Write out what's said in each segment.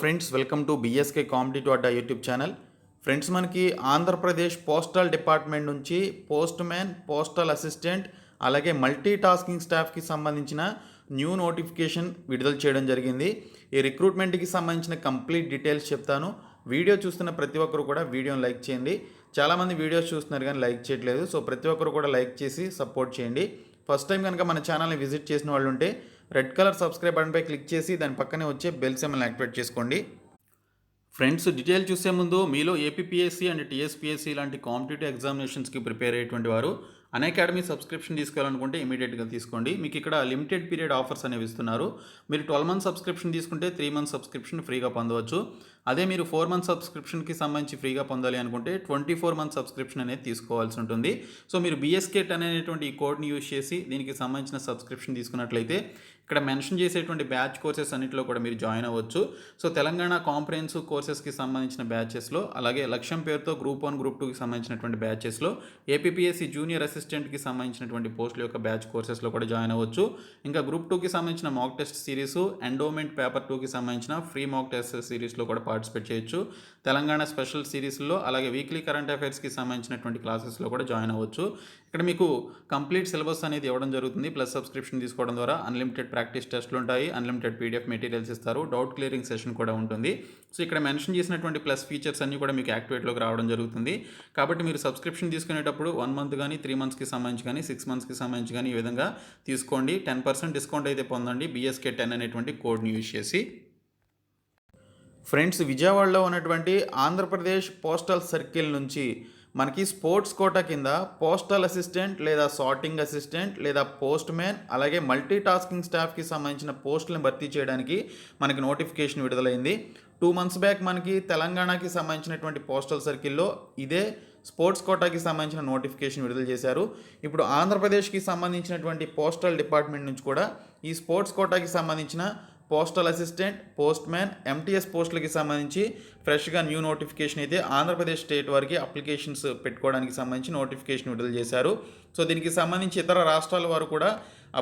Friends, welcome to BSK competitive Adda YouTube channel. Friends, మనకి Andhra Pradesh postal department నుంచి post man, postal assistant, అలాగే multi tasking స్టాఫ్కి సంబంధించిన new notification విడుదల చేయడం జరిగింది. ఈ రిక్రూట్మెంట్కి సంబంధించిన కంప్లీట్ డీటెయిల్స్ చెప్తాను. వీడియో చూస్తున్న ప్రతి ఒక్కరు కూడా వీడియోని లైక్ చేయండి. చాలామంది వీడియోస్ చూస్తున్నారు కానీ లైక్ చేయట్లేదు. సో ప్రతి ఒక్కరు కూడా లైక్ చేసి సపోర్ట్ చేయండి. ఫస్ట్ టైం కనుక మన ఛానల్ని విజిట్ చేసిన వాళ్ళు ఉంటే రెడ్ కలర్ సబ్స్క్రైబ్ బటన్పై క్లిక్ చేసి దాని పక్కనే వచ్చే బెల్ సింబల్ని యాక్టివేట్ చేసుకోండి. ఫ్రెండ్స్, డీటెయిల్ చూసే ముందు మీలో ఏపీపీఎస్సీ అండ్ టీఎస్పీఎస్సీ లాంటి కాంపిటేటివ్ ఎగ్జామినేషన్స్కి ప్రిపేర్ అయ్యేటువంటి వారు అన్అకాడమీ సబ్స్క్రిప్షన్ తీసుకోవాలనుకుంటే ఇమీడియట్గా తీసుకోండి. మీకు ఇక్కడ లిమిటెడ్ పీరియడ్ ఆఫర్స్ అనేవి ఇస్తున్నారు. మీరు 12 మంత్స్ సబ్స్క్రిప్షన్ తీసుకుంటే 3 మంత్స్ సబ్స్క్రిప్షన్ ఫ్రీగా పొందవచ్చు. అదే మీరు 4 మంత్స్ సబ్స్క్రిప్షన్కి సంబంధించి ఫ్రీగా పొందాలి అనుకుంటే 24 మంత్స్ సబ్స్క్రిప్షన్ అనేది తీసుకోవాల్సి ఉంటుంది. సో మీరు బిఎస్కే అనేటువంటి ఈ కోడ్ని యూజ్ చేసి దీనికి సంబంధించిన సబ్స్క్రిప్షన్ తీసుకున్నట్లయితే ఇక్కడ మెన్షన్ చేసేటువంటి బ్యాచ్ కోర్సెస్ అన్నింటిలో కూడా మీరు జాయిన్ అవ్వచ్చు. సో తెలంగాణ కాంప్రహెన్సివ్ కోర్సెస్కి సంబంధించిన బ్యాచెస్లో, అలాగే లక్ష్యం పేరుతో గ్రూప్ 1, గ్రూప్ 2కి సంబంధించినటువంటి బ్యాచెస్లో, ఏపీపీఎస్సీ జూనియర్ అసిస్టెంట్కి సంబంధించినటువంటి పోస్టుల యొక్క బ్యాచ్ కోర్సెస్లో కూడా జాయిన్ అవ్వచ్చు. ఇంకా గ్రూప్ 2కి సంబంధించిన mock test series, endowment paper 2కి సంబంధించిన ఫ్రీ మాక్ టెస్ట్ సిరీస్లో కూడా పార్టిసిపేట్ చేయొచ్చు. తెలంగాణ స్పెషల్ సిరీస్లో, అలాగే వీక్లీ కరెంట్ అఫైర్స్కి సంబంధించినటువంటి క్లాసెస్లో కూడా జాయిన్ అవ్వచ్చు. ఇక్కడ మీకు కంప్లీట్ సిలబస్ అనేది ఇవ్వడం జరుగుతుంది. ప్లస్ సబ్స్క్రిప్షన్ తీసుకోవడం ద్వారా అన్లిమిటెడ్ ప్రాక్టీస్ టెస్ట్లు ఉంటాయి, అన్లిమిటెడ్ పీడిఎఫ్ మెటీరియల్స్ ఇస్తారు, డౌట్ క్లియరింగ్ సెషన్ కూడా ఉంటుంది. సో ఇక్కడ మెన్షన్ చేసినటువంటి ప్లస్ ఫీచర్స్ అన్నీ కూడా మీకు యాక్టివేట్లోకి రావడం జరుగుతుంది. కాబట్టి మీరు సబ్స్క్రిప్షన్ తీసుకునేటప్పుడు 1 మంత్ కానీ 3 మంత్స్కి సంబంధించి కానీ 6 మంత్స్కి సంబంధించి కానీ ఈ విధంగా తీసుకోండి. 10% డిస్కౌంట్ అయితే పొందండి BSK 10 అనేటువంటి కోడ్ని యూజ్ చేసి. ఫ్రెండ్స్, విజయవాడలో ఉన్నటువంటి ఆంధ్రప్రదేశ్ పోస్టల్ సర్కిల్ నుంచి మనకి స్పోర్ట్స్ కోటా కింద పోస్టల్ అసిస్టెంట్ లేదా సార్టింగ్ అసిస్టెంట్ లేదా పోస్ట్ మ్యాన్, అలాగే మల్టీ టాస్కింగ్ స్టాఫ్కి సంబంధించిన పోస్టులను భర్తీ చేయడానికి మనకి నోటిఫికేషన్ విడుదలైంది. 2 మంత్స్ బ్యాక్ మనకి తెలంగాణకి సంబంధించినటువంటి పోస్టల్ సర్కిల్లో ఇదే స్పోర్ట్స్ కోటాకి సంబంధించిన నోటిఫికేషన్ విడుదల చేశారు. ఇప్పుడు ఆంధ్రప్రదేశ్కి సంబంధించినటువంటి పోస్టల్ డిపార్ట్మెంట్ నుంచి కూడా ఈ స్పోర్ట్స్ కోటాకి సంబంధించిన postal assistant, post man, MTS పోస్టులకి సంబంధించి ఫ్రెష్గా న్యూ నోటిఫికేషన్ అయితే ఆంధ్రప్రదేశ్ స్టేట్ వారికి అప్లికేషన్స్ పెట్టుకోవడానికి సంబంధించి నోటిఫికేషన్ విడుదల చేశారు. సో దీనికి సంబంధించి ఇతర రాష్ట్రాల వారు కూడా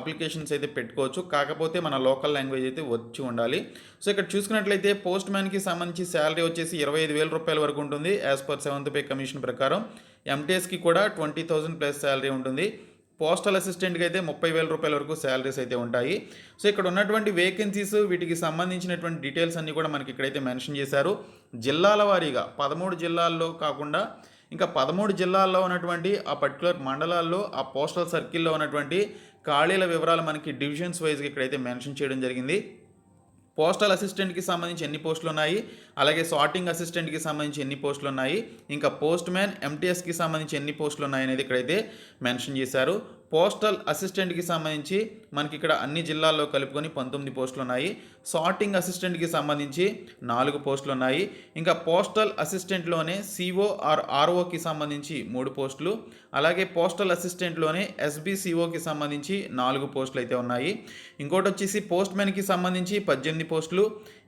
అప్లికేషన్స్ అయితే పెట్టుకోవచ్చు. కాకపోతే మన లోకల్ లాంగ్వేజ్ అయితే వచ్చి ఉండాలి. సో ఇక్కడ చూసుకున్నట్లయితే పోస్ట్ మ్యాన్కి సంబంధించి శాలరీ వచ్చేసి 25,000 రూపాయల వరకు ఉంటుంది as per 7th pay commission ప్రకారం. ఎంటీఎస్కి కూడా 20,000 ప్లస్ శాలరీ ఉంటుంది. పోస్టల్ అసిస్టెంట్కి అయితే 30,000 రూపాయల వరకు శాలరీస్ అయితే ఉంటాయి. సో ఇక్కడ ఉన్నటువంటి వేకెన్సీస్, వీటికి సంబంధించినటువంటి డీటెయిల్స్ అన్నీ కూడా మనకి ఇక్కడైతే మెన్షన్ చేశారు. జిల్లాల వారీగా 13 జిల్లాల్లో కాకుండా ఇంకా 13 జిల్లాల్లో ఉన్నటువంటి ఆ పర్టికులర్ మండలాల్లో ఆ పోస్టల్ సర్కిల్లో ఉన్నటువంటి ఖాళీల వివరాలు మనకి డివిజన్స్ వైజ్గా ఇక్కడైతే మెన్షన్ చేయడం జరిగింది. పోస్టల్ అసిస్టెంట్కి సంబంధించి ఎన్ని పోస్టులు ఉన్నాయి, అలాగే సార్టింగ్ అసిస్టెంట్కి సంబంధించి ఎన్ని పోస్టులు ఉన్నాయి, ఇంకా పోస్ట్ మ్యాన్, ఎంటీఎస్కి సంబంధించి ఎన్ని పోస్టులు ఉన్నాయి అనేది ఇక్కడైతే మెన్షన్ చేశారు. పోస్టల్ అసిస్టెంట్కి సంబంధించి మనకి ఇక్కడ అన్ని జిల్లాల్లో కలుపుకొని 19 పోస్టులు ఉన్నాయి. సార్టింగ్ అసిస్టెంట్కి సంబంధించి 4 పోస్టులు ఉన్నాయి. ఇంకా పోస్టల్ అసిస్టెంట్లోనే సిఓ ఆర్ ఆర్ఓకి సంబంధించి 3 పోస్టులు, అలాగే పోస్టల్ అసిస్టెంట్లోనే ఎస్బీసీఓకి సంబంధించి 4 పోస్టులు అయితే ఉన్నాయి. ఇంకోటి వచ్చేసి పోస్ట్ మ్యాన్కి సంబంధించి 18 పోస్టులు,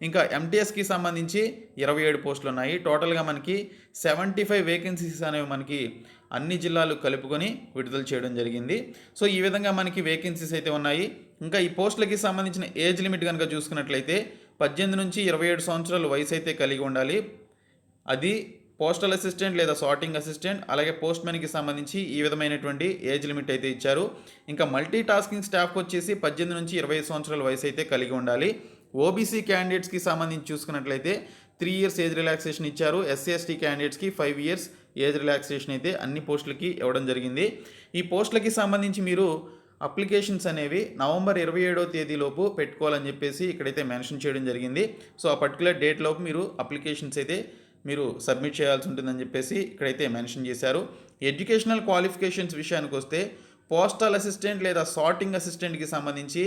ఇంకా ఎంటీఎస్కి సంబంధించి 27 పోస్టులు ఉన్నాయి. టోటల్గా మనకి 75 వేకెన్సీస్ అనేవి మనకి అన్ని జిల్లాలు కలుపుకొని విడుదల చేయడం జరిగింది. సో ఈ విధంగా మనకి వేకెన్సీస్ అయితే ఉన్నాయి. ఇంకా ఈ పోస్టులకి సంబంధించిన ఏజ్ లిమిట్ కనుక చూసుకున్నట్లయితే 18 నుంచి 27 సంవత్సరాల వయసు అయితే కలిగి ఉండాలి. అది పోస్టల్ అసిస్టెంట్ లేదా సార్టింగ్ అసిస్టెంట్, అలాగే పోస్ట్ మ్యాన్కి సంబంధించి ఈ విధమైనటువంటి ఏజ్ లిమిట్ అయితే ఇచ్చారు. ఇంకా మల్టీ టాస్కింగ్ స్టాఫ్కి వచ్చేసి 18 నుంచి 25 సంవత్సరాల వయసు అయితే కలిగి ఉండాలి. ఓబీసీ క్యాండిడేట్స్కి సంబంధించి చూసుకున్నట్లయితే 3 years ఏజ్ రిలాక్సేషన్ ఇచ్చారు. ఎస్సీ ఎస్టీ క్యాండిడేట్స్కి 5 years ఏజ్ రిలాక్సేషన్ అయితే అన్ని పోస్టులకి ఇవ్వడం జరిగింది. ఈ పోస్టులకి సంబంధించి మీరు అప్లికేషన్స్ అనేవి నవంబర్ 27వ తేదీలోపు పెట్టుకోవాలని చెప్పేసి ఇక్కడైతే మెన్షన్ చేయడం జరిగింది. సో ఆ పర్టికులర్ డేట్ లోపు మీరు అప్లికేషన్స్ అయితే మీరు సబ్మిట్ చేయాల్సి ఉంటుందని చెప్పేసి ఇక్కడైతే మెన్షన్ చేశారు. ఎడ్యుకేషనల్ క్వాలిఫికేషన్స్ విషయానికి వస్తే పోస్టల్ అసిస్టెంట్ లేదా సార్టింగ్ అసిస్టెంట్కి సంబంధించి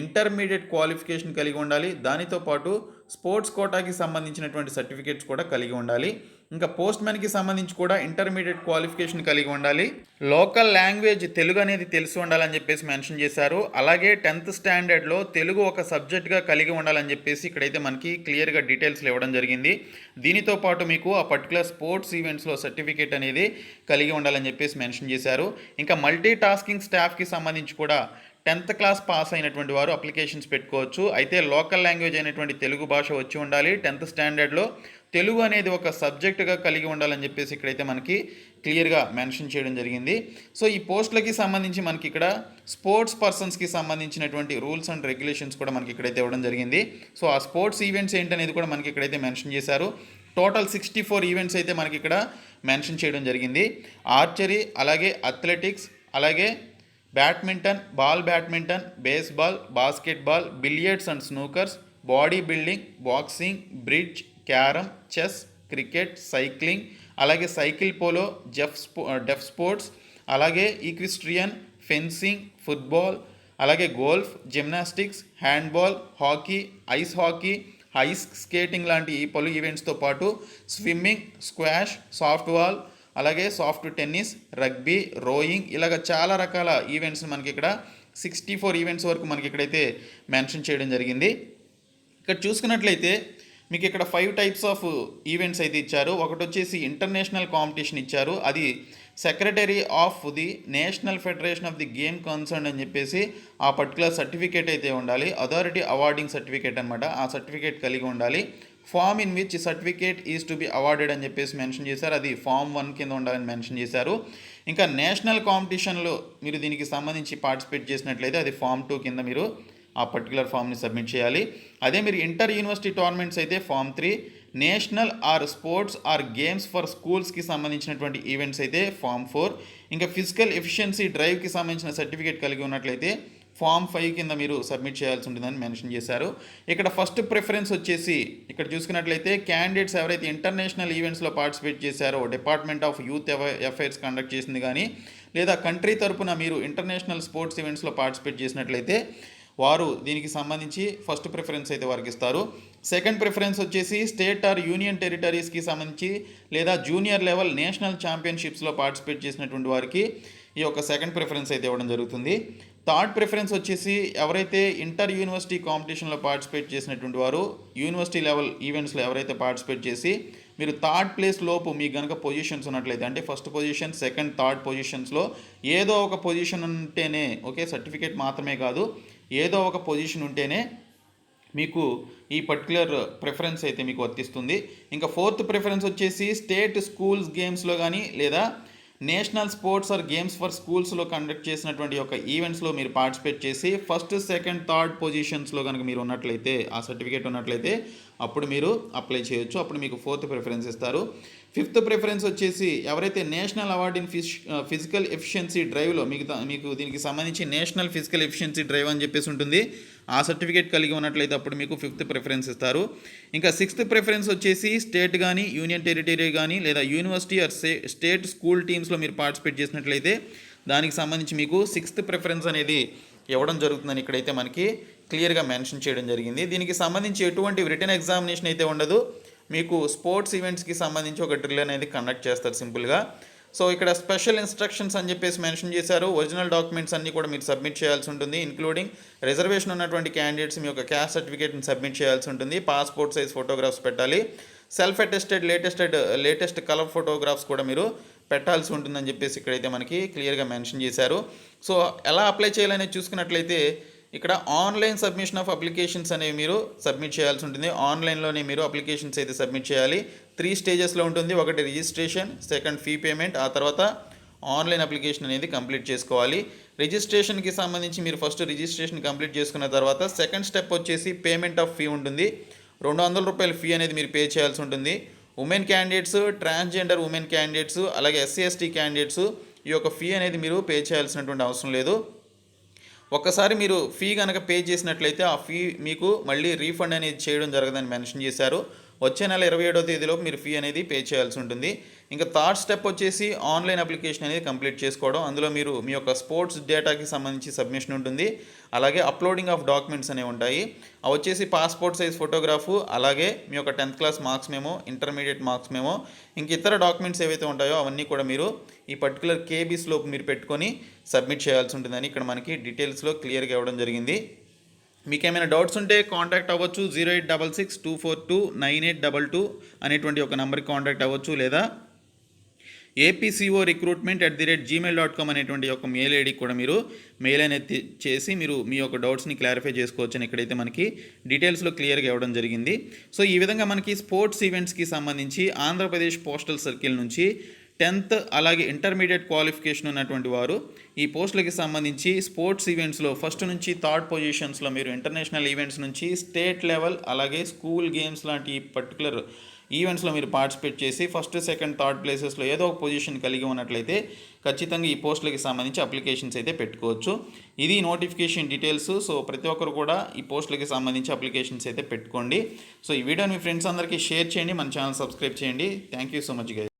ఇంటర్మీడియట్ క్వాలిఫికేషన్ కలిగి ఉండాలి. దానితో పాటు స్పోర్ట్స్ కోటాకి సంబంధించినటువంటి సర్టిఫికేట్స్ కూడా కలిగి ఉండాలి. ఇంకా పోస్ట్ మ్యాన్కి సంబంధించి కూడా ఇంటర్మీడియట్ క్వాలిఫికేషన్ కలిగి ఉండాలి. లోకల్ లాంగ్వేజ్ తెలుగు అనేది తెలిసి ఉండాలని చెప్పేసి మెన్షన్ చేశారు. అలాగే 10th స్టాండర్డ్లో తెలుగు ఒక సబ్జెక్ట్గా కలిగి ఉండాలని చెప్పేసి ఇక్కడైతే మనకి క్లియర్గా డీటెయిల్స్లు ఇవ్వడం జరిగింది. దీనితో పాటు మీకు ఆ పర్టికులర్ స్పోర్ట్స్ ఈవెంట్స్లో సర్టిఫికేట్ అనేది కలిగి ఉండాలని చెప్పేసి మెన్షన్ చేశారు. ఇంకా మల్టీ టాస్కింగ్ స్టాఫ్కి సంబంధించి కూడా 10th క్లాస్ పాస్ అయినటువంటి వారు అప్లికేషన్స్ పెట్టుకోవచ్చు. అయితే లోకల్ లాంగ్వేజ్ అయినటువంటి తెలుగు భాష వచ్చి ఉండాలి. 10th స్టాండర్డ్లో తెలుగు అనేది ఒక సబ్జెక్టుగా కలిగి ఉండాలని చెప్పేసి ఇక్కడైతే మనకి క్లియర్గా మెన్షన్ చేయడం జరిగింది. సో ఈ పోస్టులకి సంబంధించి మనకి ఇక్కడ స్పోర్ట్స్ పర్సన్స్కి సంబంధించినటువంటి రూల్స్ అండ్ రెగ్యులేషన్స్ కూడా మనకి ఇక్కడైతే ఇవ్వడం జరిగింది. సో ఆ స్పోర్ట్స్ ఈవెంట్స్ ఏంటనేది కూడా మనకి ఇక్కడైతే మెన్షన్ చేశారు. టోటల్ 64 ఈవెంట్స్ అయితే మనకి ఇక్కడ మెన్షన్ చేయడం జరిగింది. ఆర్చరీ, అలాగే అథ్లెటిక్స్, అలాగే badminton, badminton, baseball, basketball, billiards and snookers, body building, boxing, bridge, carrom, chess, cricket, cycling, అలాగే సైకిల్ పోలో, డెఫ్ స్పోర్ట్స్, అలాగే ఈక్విస్ట్రియన్, ఫెన్సింగ్, ఫుట్బాల్, అలాగే golf, gymnastics, handball, hockey, ice hockey, ice skating లాంటి ఈ పలు ఈవెంట్స్తో పాటు swimming, squash, softball, అలాగే soft tennis, rugby, rowing, ఇలాగ చాలా రకాల ఈవెంట్స్ మనకి ఇక్కడ 64 ఈవెంట్స్ వరకు మనకి ఇక్కడైతే మెన్షన్ చేయడం జరిగింది. ఇక్కడ చూసుకున్నట్లయితే మీకు ఇక్కడ 5 టైప్స్ ఆఫ్ ఈవెంట్స్ అయితే ఇచ్చారు. ఒకటి వచ్చేసి ఇంటర్నేషనల్ కాంపిటీషన్ ఇచ్చారు. అది secretary of the national federation of the game concern అని చెప్పేసి ఆ పర్టికులర్ సర్టిఫికేట్ అయితే ఉండాలి. అథారిటీ అవార్డింగ్ సర్టిఫికేట్ అనమాట. ఆ సర్టిఫికేట్ కలిగి ఉండాలి. Form in which certificate is to be awarded అని చెప్పేసి మెన్షన్ చేశారు. అది ఫామ్ 1 కింద ఉండాలని మెన్షన్ చేశారు. ఇంకా నేషనల్ కాంపిటీషన్లో మీరు దీనికి సంబంధించి పార్టిసిపేట్ చేసినట్లయితే అది ఫామ్ 2 కింద మీరు ఆ పర్టికులర్ ఫామ్ని సబ్మిట్ చేయాలి. అదే మీరు ఇంటర్ యూనివర్సిటీ టోర్నమెంట్స్ అయితే form 3, national or sports or games for స్కూల్స్కి సంబంధించినటువంటి ఈవెంట్స్ అయితే ఫామ్ 4, ఇంకా ఫిజికల్ ఎఫిషియన్సీ డ్రైవ్కి సంబంధించిన సర్టిఫికేట్ కలిగి ఉన్నట్లయితే ఫామ్ 5 కింద మీరు సబ్మిట్ చేయాల్సి ఉంటుందని మెన్షన్ చేశారు. ఇక్కడ ఫస్ట్ ప్రిఫరెన్స్ వచ్చేసి ఇక్కడ చూసుకున్నట్లయితే క్యాండిడేట్స్ ఎవరైతే ఇంటర్నేషనల్ ఈవెంట్స్లో పార్టిసిపేట్ చేశారో, department of youth affairs conduct చేసింది కానీ, లేదా కంట్రీ తరపున మీరు ఇంటర్నేషనల్ స్పోర్ట్స్ ఈవెంట్స్లో పార్టిసిపేట్ చేసినట్లయితే వారు దీనికి సంబంధించి ఫస్ట్ ప్రిఫరెన్స్ అయితే వారికి ఇస్తారు. సెకండ్ ప్రిఫరెన్స్ వచ్చేసి స్టేట్ ఆర్ యూనియన్ టెరిటరీస్కి సంబంధించి లేదా జూనియర్ లెవెల్ నేషనల్ ఛాంపియన్షిప్స్లో పార్టిసిపేట్ చేసినటువంటి వారికి ఈ యొక్క సెకండ్ ప్రిఫరెన్స్ అయితే ఇవ్వడం జరుగుతుంది. థర్డ్ ప్రిఫరెన్స్ వచ్చేసి ఎవరైతే ఇంటర్ యూనివర్సిటీ కాంపిటీషన్లో పార్టిసిపేట్ చేసినటువంటి వారు యూనివర్సిటీ లెవెల్ ఈవెంట్స్లో ఎవరైతే పార్టిసిపేట్ చేసి మీరు థర్డ్ ప్లేస్ లోపు మీకు కనుక పొజిషన్స్ ఉన్నట్లయితే, అంటే ఫస్ట్ పొజిషన్, సెకండ్, థర్డ్ పొజిషన్స్లో ఏదో ఒక పొజిషన్ ఉంటేనే, ఓకే, సర్టిఫికేట్ మాత్రమే కాదు, ఏదో ఒక పొజిషన్ ఉంటేనే మీకు ఈ పర్టికులర్ ప్రిఫరెన్స్ అయితే మీకు వర్తిస్తుంది. ఇంకా ఫోర్త్ ప్రిఫరెన్స్ వచ్చేసి స్టేట్ స్కూల్స్ గేమ్స్లో కానీ లేదా national sports or games for స్కూల్స్లో కండక్ట్ చేసినటువంటి ఒక ఈవెంట్స్లో మీరు పార్టిసిపేట్ చేసి ఫస్ట్, సెకండ్, థర్డ్ పొజిషన్స్లో కనుక మీరు ఉన్నట్లయితే, ఆ సర్టిఫికేట్ ఉన్నట్లయితే అప్పుడు మీరు అప్లై చేయొచ్చు. అప్పుడు మీకు ఫోర్త్ ప్రిఫరెన్స్ ఇస్తారు. ఫిఫ్త్ ప్రిఫరెన్స్ వచ్చేసి ఎవరైతే national award in physical efficiency డ్రైవ్లో మీకు దీనికి సంబంధించి నేషనల్ ఫిజికల్ ఎఫిషియన్సీ డ్రైవ్ అని చెప్పేసి ఉంటుంది, ఆ సర్టిఫికేట్ కలిగి ఉన్నట్లయితే అప్పుడు మీకు ఫిఫ్త్ ప్రిఫరెన్స్ ఇస్తారు. ఇంకా సిక్స్త్ ప్రిఫరెన్స్ వచ్చేసి స్టేట్ కానీ యూనియన్ టెరిటరీ కానీ లేదా యూనివర్సిటీ ఆర్ స్టేట్ స్కూల్ టీమ్స్లో మీరు పార్టిసిపేట్ చేసినట్లయితే దానికి సంబంధించి మీకు సిక్స్త్ ప్రిఫరెన్స్ అనేది ఇవ్వడం జరుగుతుందని ఇక్కడైతే మనకి క్లియర్గా మెన్షన్ చేయడం జరిగింది. దీనికి సంబంధించి ఎటువంటి రిటన్ ఎగ్జామినేషన్ అయితే ఉండదు. మీకు స్పోర్ట్స్ ఈవెంట్స్కి సంబంధించి ఒక డ్రిల్ అనేది కండక్ట్ చేస్తారు సింపుల్గా. సో ఇక్కడ స్పెషల్ ఇన్స్ట్రక్షన్స్ అని చెప్పేసి మెన్షన్ చేశారు. ఒరిజినల్ డాక్యుమెంట్స్ అన్నీ కూడా మీరు సబ్మిట్ చేయాల్సి ఉంటుంది. ఇంక్లూడింగ్ రిజర్వేషన్ ఉన్నటువంటి క్యాండిడేట్స్ మీ యొక్క క్యాస్ట్ సర్టిఫికేట్ని సబ్మిట్ చేయాల్సి ఉంటుంది. పాస్పోర్ట్ సైజ్ ఫోటోగ్రాఫ్స్ పెట్టాలి. Self attested latest colour photographs కూడా మీరు పెట్టాల్సి ఉంటుందని చెప్పేసి ఇక్కడైతే మనకి క్లియర్గా మెన్షన్ చేశారు. సో ఎలా అప్లై చేయాలనేది చూసుకున్నట్లయితే ఇక్కడ ఆన్లైన్ సబ్మిషన్ ఆఫ్ అప్లికేషన్స్ అనేవి మీరు సబ్మిట్ చేయాల్సి ఉంటుంది. ఆన్లైన్లోనే మీరు అప్లికేషన్స్ అయితే సబ్మిట్ చేయాలి. 3 స్టేజెస్లో ఉంటుంది. ఒకటి రిజిస్ట్రేషన్, సెకండ్ ఫీ పేమెంట్, ఆ తర్వాత ఆన్లైన్ అప్లికేషన్ అనేది కంప్లీట్ చేసుకోవాలి. రిజిస్ట్రేషన్కి సంబంధించి మీరు ఫస్ట్ రిజిస్ట్రేషన్ కంప్లీట్ చేసుకున్న తర్వాత సెకండ్ స్టెప్ వచ్చేసి పేమెంట్ ఆఫ్ ఫీ ఉంటుంది. 200 రూపాయల ఫీ అనేది మీరు పే చేయాల్సి ఉంటుంది. Women candidates, transgender women candidates, అలాగే SC/ST క్యాండిడేట్స్ ఈ యొక్క ఫీ అనేది మీరు పే చేయాల్సినటువంటి అవసరం లేదు. ఒక్కసారి మీరు ఫీ కనుక పే చేసినట్లయితే ఆ ఫీ మీకు మళ్ళీ రీఫండ్ అనేది చేయడం జరగదని మెన్షన్ చేశారు. వచ్చే నెల 27వ తేదీలోపు మీరు ఫీ అనేది పే చేయాల్సి ఉంటుంది. ఇంకా థర్డ్ స్టెప్ వచ్చేసి ఆన్లైన్ అప్లికేషన్ అనేది కంప్లీట్ చేసుకోవడం. అందులో మీరు మీ యొక్క స్పోర్ట్స్ డేటాకి సంబంధించి సబ్మిషన్ ఉంటుంది. అలాగే అప్లోడింగ్ ఆఫ్ డాక్యుమెంట్స్ అనేవి ఉంటాయి. అవి వచ్చేసి పాస్పోర్ట్ సైజ్ ఫోటోగ్రాఫు, అలాగే మీ యొక్క 10th class marks memo, intermediate marks memo, ఇంక ఇతర డాక్యుమెంట్స్ ఏవైతే ఉంటాయో అవన్నీ కూడా మీరు ఈ పర్టికులర్ KBస్లో మీరు పెట్టుకొని సబ్మిట్ చేయాల్సి ఉంటుందని ఇక్కడ మనకి డీటెయిల్స్లో క్లియర్గా ఇవ్వడం జరిగింది. మీకు ఏమైనా డౌట్స్ ఉంటే కాంటాక్ట్ అవ్వచ్చు. 0866242982 అనేటువంటి ఒక నెంబర్కి కాంటాక్ట్ అవ్వచ్చు. లేదా apco.recruitment@gmail.com అనేటువంటి ఒక మెయిల్ ఐడికి కూడా మీరు మెయిల్ అనేది చేసి మీరు మీ యొక్క డౌట్స్ని క్లారిఫై చేసుకోవచ్చు అని ఇక్కడైతే మనకి డీటెయిల్స్లో క్లియర్గా ఇవ్వడం జరిగింది. సో ఈ విధంగా మనకి స్పోర్ట్స్ ఈవెంట్స్కి సంబంధించి ఆంధ్రప్రదేశ్ పోస్టల్ సర్కిల్ నుంచి 10th అలాగే ఇంటర్మీడియట్ క్వాలిఫికేషన్ ఉన్నటువంటి వారు ఈ పోస్టులకి సంబంధించి స్పోర్ట్స్ ఈవెంట్స్లో ఫస్ట్ నుంచి థర్డ్ పొజిషన్స్లో మీరు ఇంటర్నేషనల్ ఈవెంట్స్ నుంచి స్టేట్ లెవెల్ అలాగే స్కూల్ గేమ్స్ లాంటి పర్టికులర్ ఈవెంట్స్లో మీరు పార్టిసిపేట్ చేసి ఫస్ట్ సెకండ్ థర్డ్ ప్లేసెస్లో ఏదో ఒక పొజిషన్ కలిగి ఉన్నట్లయితే ఖచ్చితంగా ఈ పోస్టులకి సంబంధించి అప్లికేషన్స్ అయితే పెట్టుకోవచ్చు. ఇది నోటిఫికేషన్ డీటెయిల్స్. సో ప్రతి ఒక్కరు కూడా ఈ పోస్టులకి సంబంధించి అప్లికేషన్స్ అయితే పెట్టుకోండి. సో ఈ వీడియోని మీ ఫ్రెండ్స్ అందరికీ షేర్ చేయండి, మన ఛానల్ సబ్స్క్రైబ్ చేయండి. Thank you so much guys.